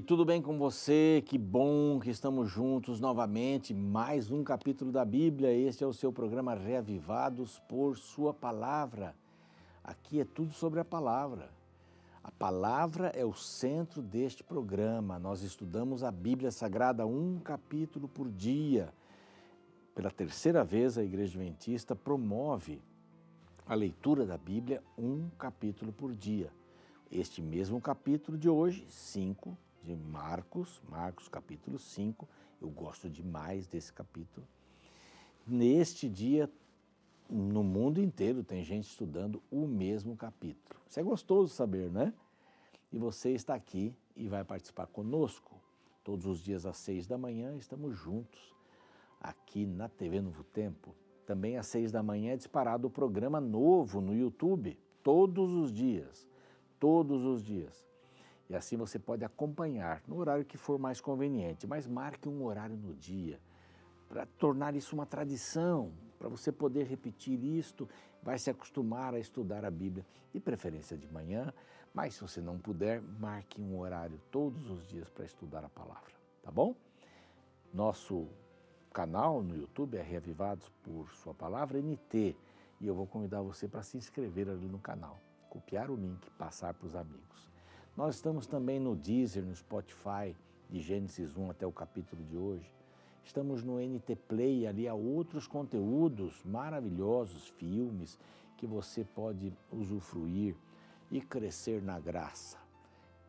tudo bem com você? Que bom que estamos juntos novamente. Mais um capítulo da Bíblia. Este é o seu programa Reavivados por Sua Palavra. Aqui é tudo sobre a palavra. A palavra é o centro deste programa. Nós estudamos a Bíblia Sagrada um capítulo por dia. Pela terceira vez, a Igreja Adventista promove a leitura da Bíblia um capítulo por dia. Este mesmo capítulo de hoje, 5 de Marcos capítulo 5, eu gosto demais desse capítulo. Neste dia, no mundo inteiro, tem gente estudando o mesmo capítulo. Isso é gostoso saber, né? E você está aqui e vai participar conosco. Todos os dias às 6 da manhã estamos juntos, aqui na TV Novo Tempo. Também às 6 da manhã é disparado o programa novo no YouTube, todos os dias. E assim você pode acompanhar no horário que for mais conveniente, mas marque um horário no dia para tornar isso uma tradição, para você poder repetir isto, vai se acostumar a estudar a Bíblia, de preferência de manhã, mas se você não puder, marque um horário todos os dias para estudar a palavra, tá bom? Nosso canal no YouTube é Reavivados por Sua Palavra NT, e eu vou convidar você para se inscrever ali no canal. Copiar o link, passar para os amigos. Nós estamos também no Deezer, no Spotify, de Gênesis 1 até o capítulo de hoje. Estamos no NT Play, ali há outros conteúdos maravilhosos, filmes, que você pode usufruir e crescer na graça,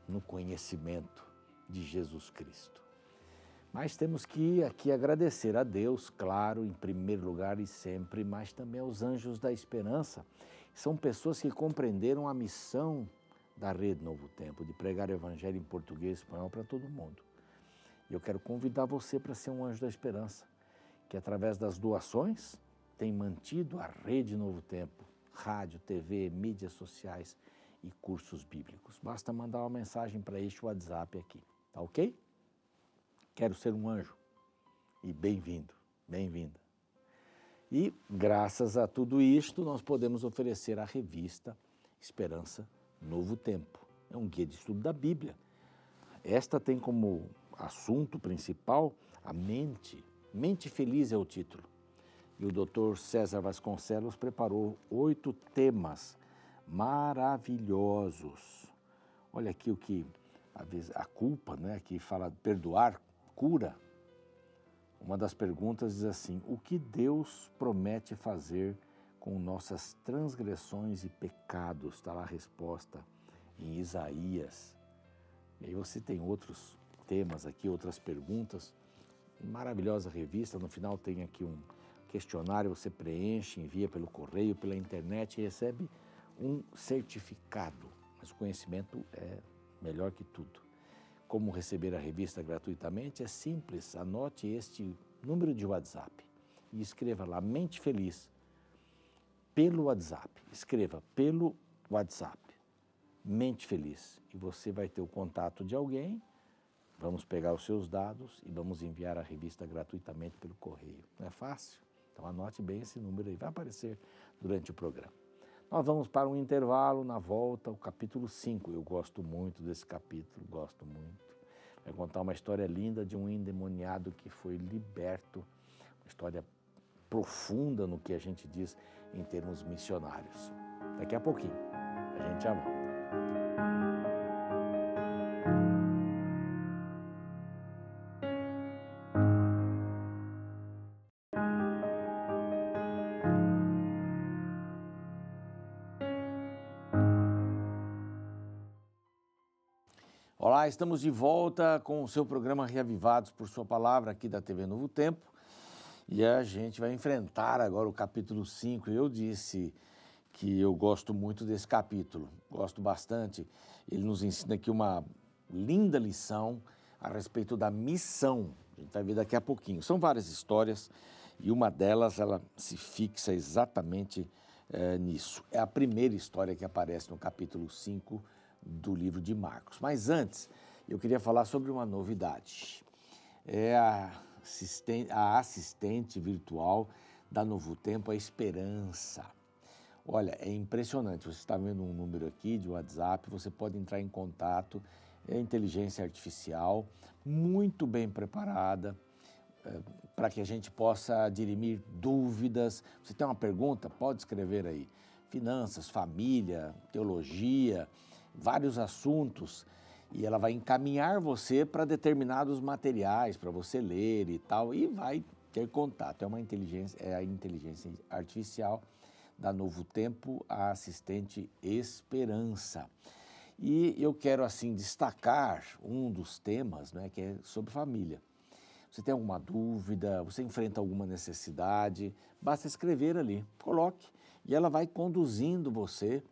no conhecimento de Jesus Cristo. Mas temos que aqui agradecer a Deus, claro, em primeiro lugar e sempre, mas também aos anjos da esperança. São pessoas que compreenderam a missão da Rede Novo Tempo, de pregar o Evangelho em português e espanhol para todo mundo. E eu quero convidar você para ser um anjo da esperança, que através das doações tem mantido a Rede Novo Tempo, rádio, TV, mídias sociais e cursos bíblicos. Basta mandar uma mensagem para este WhatsApp aqui, tá ok? Quero ser um anjo e bem-vindo, bem-vinda. E, graças a tudo isto, nós podemos oferecer a revista Esperança Novo Tempo. É um guia de estudo da Bíblia. Esta tem como assunto principal a mente. Mente Feliz é o título. E o Dr. César Vasconcelos preparou 8 temas maravilhosos. Olha aqui o que a culpa, né, que fala perdoar, cura. Uma das perguntas diz assim: o que Deus promete fazer com nossas transgressões e pecados? Está lá a resposta em Isaías. E aí você tem outros temas aqui, outras perguntas. Maravilhosa revista, no final tem aqui um questionário, você preenche, envia pelo correio, pela internet e recebe um certificado. Mas o conhecimento é melhor que tudo. Como receber a revista gratuitamente? É simples, anote este número de WhatsApp e escreva lá, Mente Feliz, pelo WhatsApp. Escreva pelo WhatsApp, Mente Feliz. E você vai ter o contato de alguém, vamos pegar os seus dados e vamos enviar a revista gratuitamente pelo correio. Não é fácil? Então anote bem esse número aí, vai aparecer durante o programa. Nós vamos para um intervalo, na volta, o capítulo 5. Eu gosto muito desse capítulo, gosto muito. Vai contar uma história linda de um endemoniado que foi liberto, uma história profunda no que a gente diz em termos missionários. Daqui a pouquinho, a gente já volta. Olá, estamos de volta com o seu programa Reavivados por Sua Palavra aqui da TV Novo Tempo e a gente vai enfrentar agora o capítulo 5. Eu disse que eu gosto muito desse capítulo, gosto bastante. Ele nos ensina aqui uma linda lição a respeito da missão. A gente vai ver daqui a pouquinho. São várias histórias e uma delas ela se fixa exatamente nisso. É a primeira história que aparece no capítulo 5 do livro de Marcos. Mas antes, eu queria falar sobre uma novidade. É a assistente virtual da Novo Tempo, a Esperança. Olha, é impressionante. Você está vendo um número aqui de WhatsApp, você pode entrar em contato é inteligência artificial, muito bem preparada, para que a gente possa dirimir dúvidas. Você tem uma pergunta? Pode escrever aí. Finanças, família, teologia, vários assuntos. E ela vai encaminhar você para determinados materiais, para você ler e tal, e vai ter contato. É a inteligência artificial da Novo Tempo, a assistente Esperança. E eu quero, assim, destacar um dos temas, né, que é sobre família. Você tem alguma dúvida, você enfrenta alguma necessidade, basta escrever ali, coloque, e ela vai conduzindo você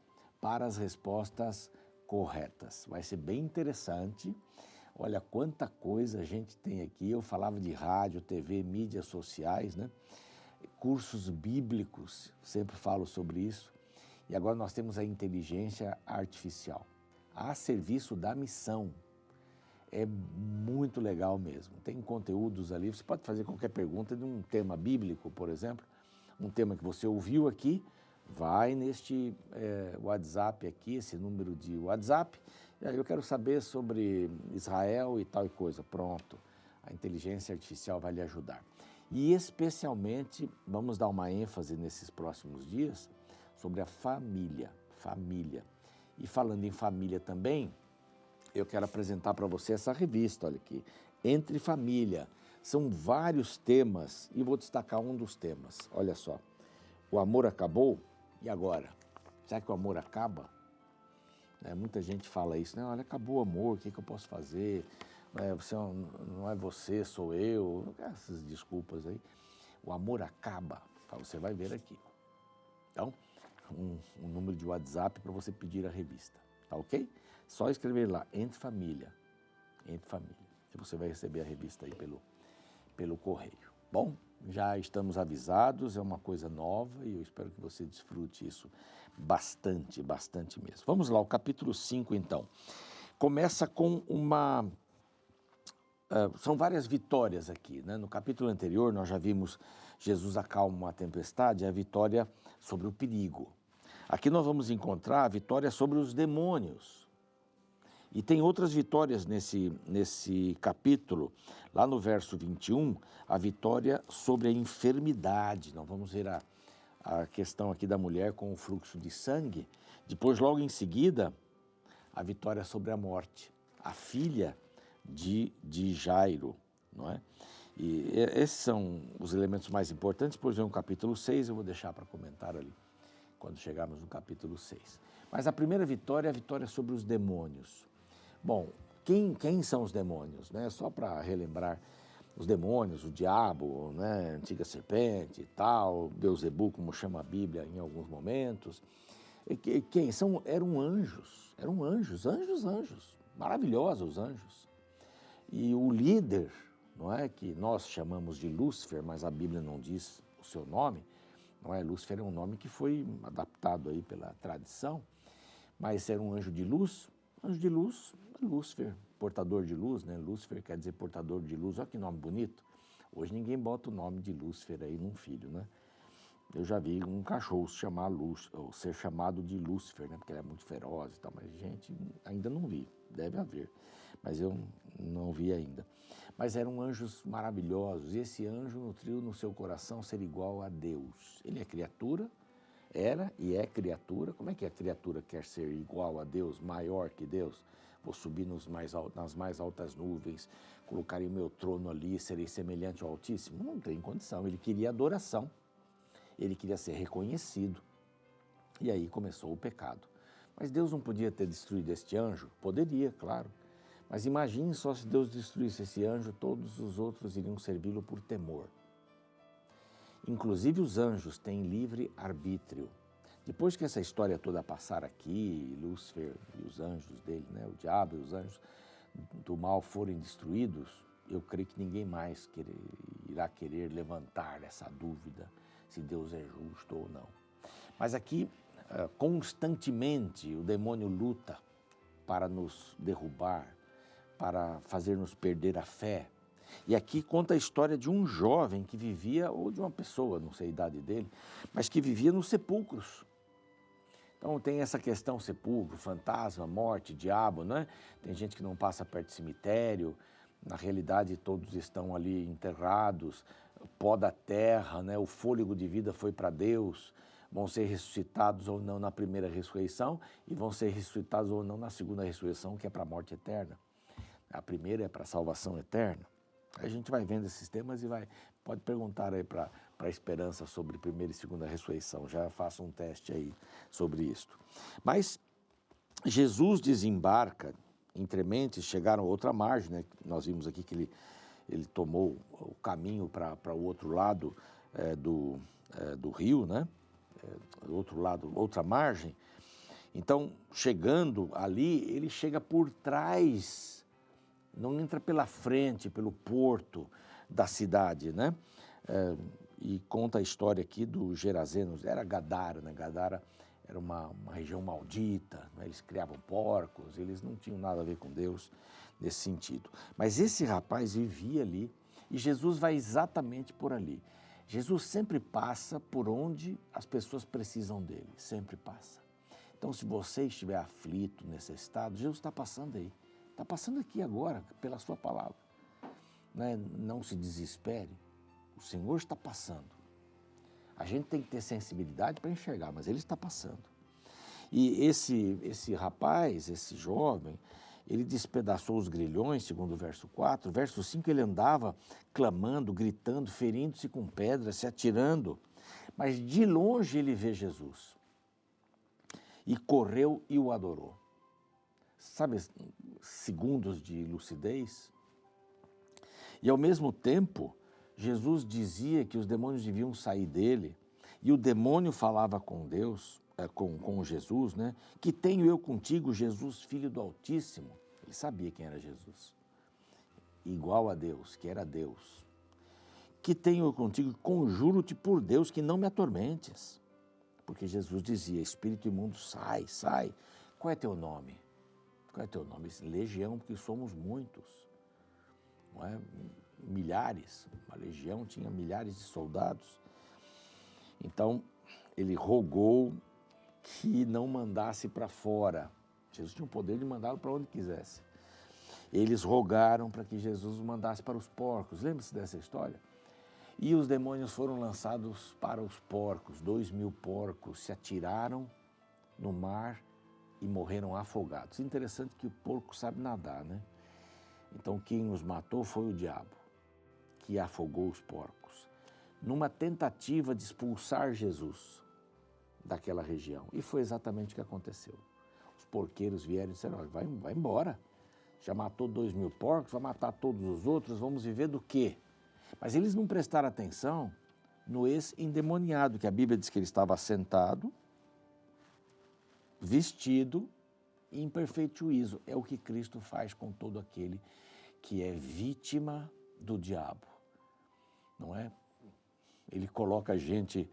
para as respostas corretas. Vai ser bem interessante. Olha quanta coisa a gente tem aqui. Eu falava de rádio, TV, mídias sociais, né? Cursos bíblicos, sempre falo sobre isso. E agora nós temos a inteligência artificial a serviço da missão. É muito legal mesmo. Tem conteúdos ali, você pode fazer qualquer pergunta de um tema bíblico, por exemplo, um tema que você ouviu aqui, vai neste WhatsApp aqui, esse número de WhatsApp, e aí eu quero saber sobre Israel e tal e coisa. Pronto, a inteligência artificial vai lhe ajudar. E especialmente, vamos dar uma ênfase nesses próximos dias, sobre a família. E falando em família também, eu quero apresentar para você essa revista, olha aqui, Entre Família. São vários temas e vou destacar um dos temas. Olha só, o amor acabou e agora? Será que o amor acaba? Muita gente fala isso, né? Olha, acabou o amor, o que eu posso fazer? Não é você, sou eu, essas desculpas aí. O amor acaba, você vai ver aqui. Então, um número de WhatsApp para você pedir a revista, tá ok? Só escrever lá, Entre Família, e você vai receber a revista aí pelo correio. Bom, já estamos avisados, é uma coisa nova e eu espero que você desfrute isso bastante mesmo. Vamos lá, o capítulo 5 então. Começa com são várias vitórias aqui, né? No capítulo anterior nós já vimos Jesus acalma uma tempestade, a vitória sobre o perigo. Aqui nós vamos encontrar a vitória sobre os demônios. E tem outras vitórias nesse capítulo. Lá no verso 21, a vitória sobre a enfermidade. Nós vamos ver a questão aqui da mulher com o fluxo de sangue. Depois, logo em seguida, a vitória sobre a morte. A filha de Jairo, não é? E esses são os elementos mais importantes. Depois vem o capítulo 6, eu vou deixar para comentar ali, quando chegarmos no capítulo 6. Mas a primeira vitória é a vitória sobre os demônios. Bom, quem são os demônios? Né? Só para relembrar, os demônios, o diabo, né? A antiga serpente e tal, Beuzebu, como chama a Bíblia em alguns momentos. Quem são? Eram anjos, maravilhosos anjos. E o líder, não é, que nós chamamos de Lúcifer, mas a Bíblia não diz o seu nome, não é? Lúcifer é um nome que foi adaptado aí pela tradição, mas era um anjo de luz, Lúcifer, portador de luz, né? Lúcifer quer dizer portador de luz, olha que nome bonito. Hoje ninguém bota o nome de Lúcifer aí num filho, né? Eu já vi um cachorro ser chamado de Lúcifer, né? Porque ele é muito feroz e tal, mas gente, ainda não vi, deve haver, mas eu não vi ainda. Mas eram anjos maravilhosos, e esse anjo nutriu no seu coração ser igual a Deus. Ele é criatura, era e é criatura. Como é que a criatura quer ser igual a Deus, maior que Deus? Vou subir nas mais altas nuvens, colocarei o meu trono ali, serei semelhante ao Altíssimo? Não tem condição, ele queria adoração, ele queria ser reconhecido. E aí começou o pecado. Mas Deus não podia ter destruído este anjo? Poderia, claro. Mas imagine só se Deus destruísse esse anjo, todos os outros iriam servi-lo por temor. Inclusive os anjos têm livre arbítrio. Depois que essa história toda passar aqui, Lúcifer e os anjos dele, né, o diabo e os anjos do mal forem destruídos, eu creio que ninguém mais irá querer levantar essa dúvida se Deus é justo ou não. Mas aqui, constantemente, o demônio luta para nos derrubar, para fazer-nos perder a fé. E aqui conta a história de um jovem que vivia, ou de uma pessoa, não sei a idade dele, mas que vivia nos sepulcros. Então tem essa questão sepulcro, fantasma, morte, diabo, né? Tem gente que não passa perto de cemitério, na realidade todos estão ali enterrados, pó da terra, né? O fôlego de vida foi para Deus, vão ser ressuscitados ou não na primeira ressurreição e vão ser ressuscitados ou não na segunda ressurreição, que é para a morte eterna. A primeira é para a salvação eterna. A gente vai vendo esses temas e pode perguntar aí para a Esperança sobre primeira e segunda ressurreição. Já faço um teste aí sobre isto. Mas Jesus desembarca entre mentes, chegaram a outra margem, né? Nós vimos aqui que ele tomou o caminho para o outro lado do rio, né? Do outro lado, outra margem. Então, chegando ali, ele chega por trás, não entra pela frente, pelo porto da cidade, né? E conta a história aqui do Gerazenos, era Gadara, né? Gadara era uma região maldita, né? Eles criavam porcos, eles não tinham nada a ver com Deus nesse sentido. Mas esse rapaz vivia ali e Jesus vai exatamente por ali. Jesus sempre passa por onde as pessoas precisam dele, sempre passa. Então, se você estiver aflito, necessitado, Jesus está passando aí. Está passando aqui agora, pela sua palavra. Não se desespere, o Senhor está passando. A gente tem que ter sensibilidade para enxergar, mas Ele está passando. E esse rapaz, esse jovem, ele despedaçou os grilhões, segundo o verso 4. Verso 5, ele andava clamando, gritando, ferindo-se com pedras, se atirando. Mas de longe ele vê Jesus. E correu e o adorou. Sabe, segundos de lucidez? E ao mesmo tempo, Jesus dizia que os demônios deviam sair dele, e o demônio falava com Deus, com Jesus, né? Que tenho eu contigo, Jesus, Filho do Altíssimo. Ele sabia quem era Jesus, igual a Deus, que era Deus. Que tenho eu contigo, conjuro-te por Deus que não me atormentes. Porque Jesus dizia, espírito imundo, sai, sai. Qual é teu nome? Qual é teu nome? Legião, porque somos muitos, não é? Milhares, uma legião tinha milhares de soldados. Então, ele rogou que não mandasse para fora. Jesus tinha o poder de mandá-lo para onde quisesse. Eles rogaram para que Jesus o mandasse para os porcos. Lembra-se dessa história? E os demônios foram lançados para os porcos. 2.000 porcos se atiraram no mar e morreram afogados. Interessante que o porco sabe nadar, né? Então, quem os matou foi o diabo, que afogou os porcos, numa tentativa de expulsar Jesus daquela região. E foi exatamente o que aconteceu. Os porqueiros vieram e disseram, olha, vai embora. Já matou 2.000 porcos, vai matar todos os outros, vamos viver do quê? Mas eles não prestaram atenção no ex-endemoniado, que a Bíblia diz que ele estava sentado, vestido e em perfeito juízo. É o que Cristo faz com todo aquele que é vítima do diabo, não é? Ele coloca a gente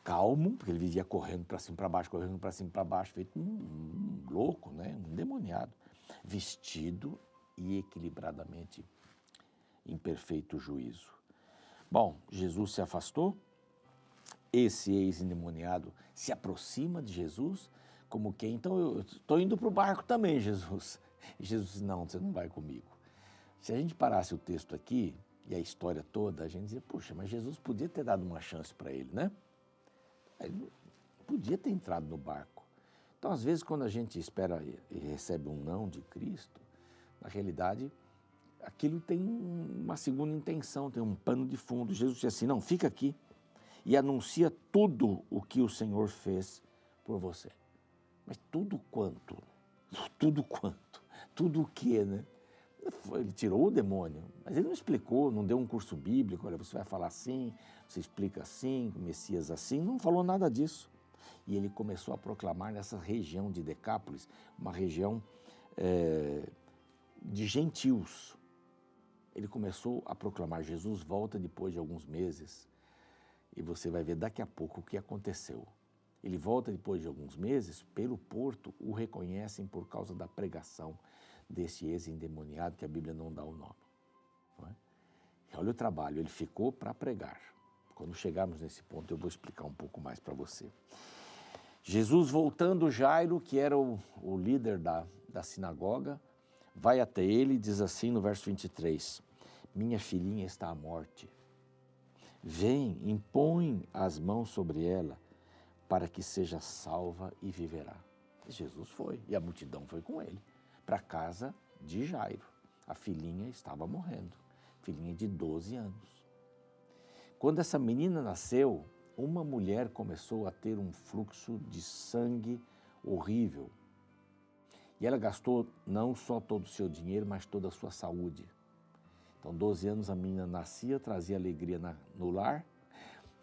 calmo, porque ele vivia correndo para cima e para baixo, correndo para cima e para baixo, feito um louco, né? Um endemoniado, vestido e equilibradamente em perfeito juízo. Bom, Jesus se afastou, esse ex-endemoniado se aproxima de Jesus, como quem, então eu estou indo para o barco também, Jesus. E Jesus disse, não, você não vai comigo. Se a gente parasse o texto aqui e a história toda, a gente dizia, puxa, mas Jesus podia ter dado uma chance para ele, né? Ele podia ter entrado no barco. Então, às vezes, quando a gente espera e recebe um não de Cristo, na realidade, aquilo tem uma segunda intenção, tem um pano de fundo. Jesus disse assim, não, fica aqui e anuncia tudo o que o Senhor fez por você. Mas tudo quanto? Tudo quanto? Tudo o quê, né? Ele tirou o demônio, mas ele não explicou, não deu um curso bíblico, olha, você vai falar assim, você explica assim, o Messias assim, não falou nada disso. E ele começou a proclamar nessa região de Decápolis, uma região de gentios. Ele começou a proclamar, Jesus volta depois de alguns meses, e você vai ver daqui a pouco o que aconteceu. Ele volta depois de alguns meses, pelo porto o reconhecem por causa da pregação desse ex-endemoniado, que a Bíblia não dá o nome. Não é? E olha o trabalho, ele ficou para pregar. Quando chegarmos nesse ponto eu vou explicar um pouco mais para você. Jesus, voltando, Jairo, que era o líder da sinagoga, vai até ele e diz assim no verso 23, minha filhinha está à morte. Vem, impõe as mãos sobre ela, para que seja salva e viverá. E Jesus foi, e a multidão foi com ele, para a casa de Jairo. A filhinha estava morrendo, filhinha de 12 anos. Quando essa menina nasceu, uma mulher começou a ter um fluxo de sangue horrível. E ela gastou não só todo o seu dinheiro, mas toda a sua saúde. Então, 12 anos a menina nascia, trazia alegria no lar.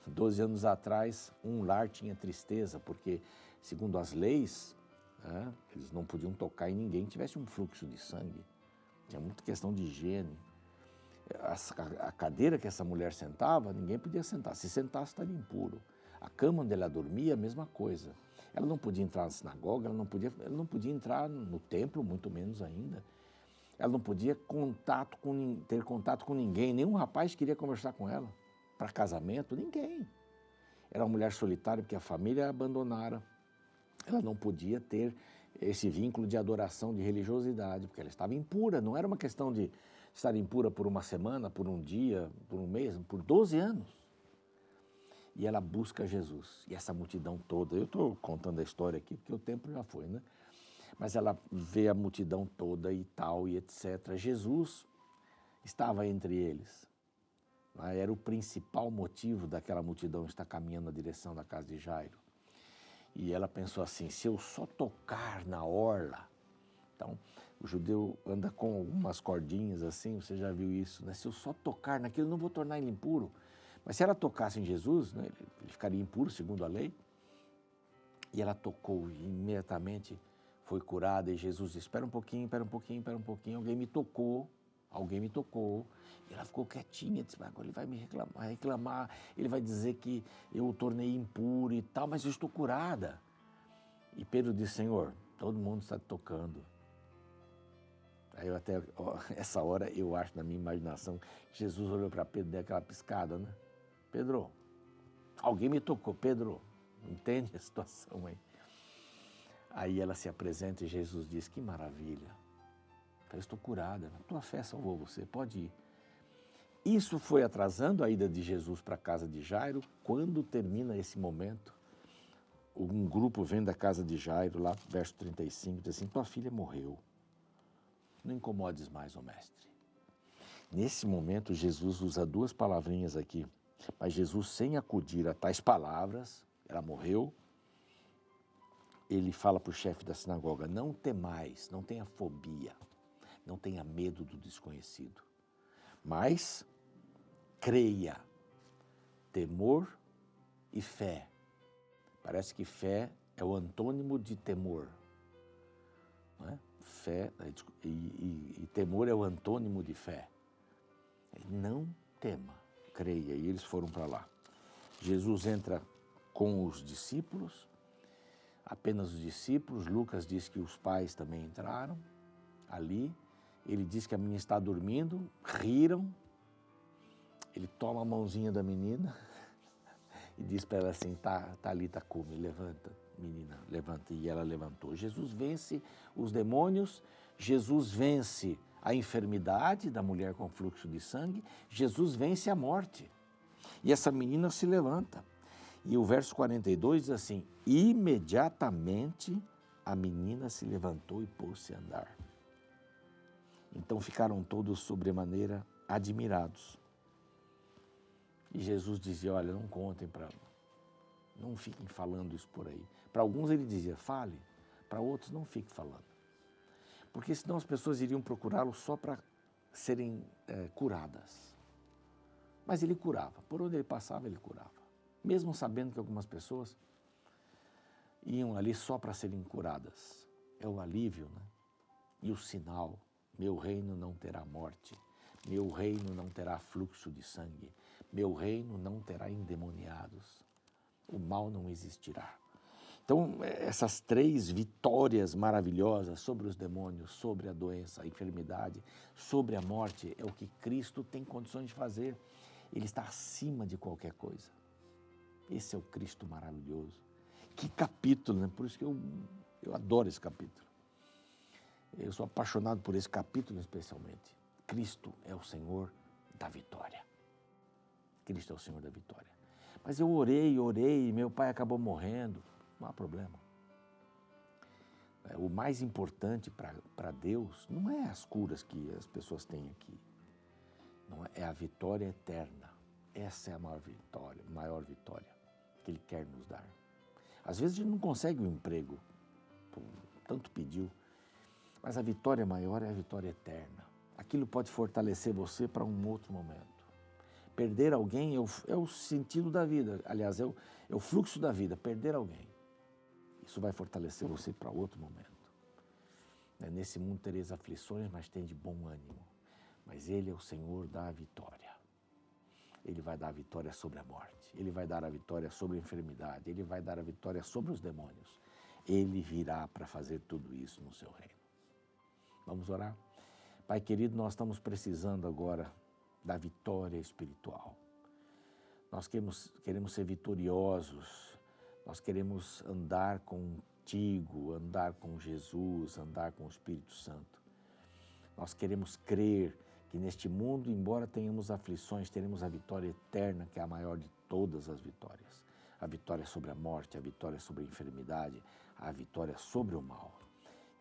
12 anos atrás, um lar tinha tristeza, porque, segundo as leis, eles não podiam tocar em ninguém que tivesse um fluxo de sangue. Tinha muita questão de higiene. A cadeira que essa mulher sentava, ninguém podia sentar. Se sentasse, estaria impuro. A cama onde ela dormia, a mesma coisa. Ela não podia entrar na sinagoga, ela não podia entrar no templo, muito menos ainda. Ela não podia ter contato com ninguém. Nenhum rapaz queria conversar com ela. Para casamento, ninguém. Era uma mulher solitária porque a família a abandonara. Ela não podia ter esse vínculo de adoração, de religiosidade, porque ela estava impura. Não era uma questão de estar impura por uma semana, por um dia, por um mês, por 12 anos. E ela busca Jesus. E essa multidão toda, eu estou contando a história aqui porque o tempo já foi, né? Mas ela vê a multidão toda e tal, e etc. Jesus estava entre eles. Era o principal motivo daquela multidão estar caminhando na direção da casa de Jairo. E ela pensou assim, se eu só tocar na orla... Então, o judeu anda com algumas cordinhas assim, você já viu isso, né? Se eu só tocar naquilo, eu não vou tornar ele impuro. Mas se ela tocasse em Jesus, né, ele ficaria impuro, segundo a lei. E ela tocou e imediatamente foi curada. E Jesus disse, espera um pouquinho, alguém me tocou. E ela ficou quietinha, disse, agora ele vai me reclamar, ele vai dizer que eu o tornei impuro e tal, mas eu estou curada. E Pedro disse, Senhor, todo mundo está te tocando. Aí essa hora eu acho na minha imaginação, Jesus olhou para Pedro e deu aquela piscada, né? Pedro, alguém me tocou, Pedro, entende a situação aí? Aí ela se apresenta e Jesus diz, que maravilha, eu estou curada, a tua fé salvou você, pode ir. Isso foi atrasando a ida de Jesus para a casa de Jairo. Quando termina esse momento, um grupo vem da casa de Jairo, lá verso 35, diz assim, tua filha morreu, não incomodes mais o mestre. Nesse momento, Jesus usa duas palavrinhas aqui, mas Jesus, sem acudir a tais palavras, ela morreu, ele fala para o chefe da sinagoga, não temais, não tenha fobia, não tenha medo do desconhecido, mas creia, temor e fé. Parece que fé é o antônimo de temor, não é? Fé e temor é o antônimo de fé. Não tema, creia. E eles foram para lá. Jesus entra com os discípulos, apenas os discípulos. Lucas diz que os pais também entraram ali. Ele diz que a menina está dormindo, riram. Ele toma a mãozinha da menina e diz para ela assim, Talita cumi, levanta, menina, levanta. E ela levantou. Jesus vence os demônios, Jesus vence a enfermidade da mulher com fluxo de sangue, Jesus vence a morte. E essa menina se levanta. E o verso 42 diz assim, imediatamente a menina se levantou e pôs-se a andar. Então ficaram todos sobremaneira admirados. E Jesus dizia, olha, não contem não fiquem falando isso por aí. Para alguns ele dizia, fale, para outros não fique falando. Porque senão as pessoas iriam procurá-lo só para serem curadas. Mas ele curava, por onde ele passava ele curava. Mesmo sabendo que algumas pessoas iam ali só para serem curadas. É o alívio, né? E o sinal, meu reino não terá morte, meu reino não terá fluxo de sangue, meu reino não terá endemoniados, o mal não existirá. Então, essas três vitórias maravilhosas sobre os demônios, sobre a doença, a enfermidade, sobre a morte, é o que Cristo tem condições de fazer. Ele está acima de qualquer coisa. Esse é o Cristo maravilhoso, Que capítulo, né? Por isso que eu adoro esse capítulo. Eu sou apaixonado por esse capítulo especialmente. Cristo é o Senhor da vitória. Cristo é o Senhor da vitória. Mas eu orei, e meu pai acabou morrendo. Não há problema. O mais importante para Deus não é as curas que as pessoas têm aqui. Não é a vitória eterna. Essa é a maior vitória que Ele quer nos dar. Às vezes a gente não consegue um emprego, tanto pediu, mas a vitória maior é a vitória eterna. Aquilo pode fortalecer você para um outro momento. Perder alguém é o sentido da vida, aliás, é o fluxo da vida, perder alguém. Isso vai fortalecer você para outro momento. Nesse mundo tereis aflições, mas tem de bom ânimo. Mas Ele é o Senhor da vitória. Ele vai dar a vitória sobre a morte. Ele vai dar a vitória sobre a enfermidade. Ele vai dar a vitória sobre os demônios. Ele virá para fazer tudo isso no seu reino. Vamos orar? Pai querido, nós estamos precisando agora da vitória espiritual. Nós queremos ser vitoriosos. Nós queremos andar contigo, andar com Jesus, andar com o Espírito Santo. Nós queremos crer que neste mundo, embora tenhamos aflições, teremos a vitória eterna, que é a maior de todas as vitórias. A vitória sobre a morte, a vitória sobre a enfermidade, a vitória sobre o mal.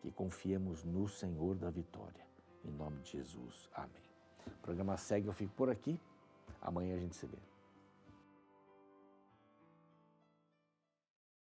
Que confiemos no Senhor da vitória. Em nome de Jesus. Amém. O programa segue, eu fico por aqui. Amanhã a gente se vê.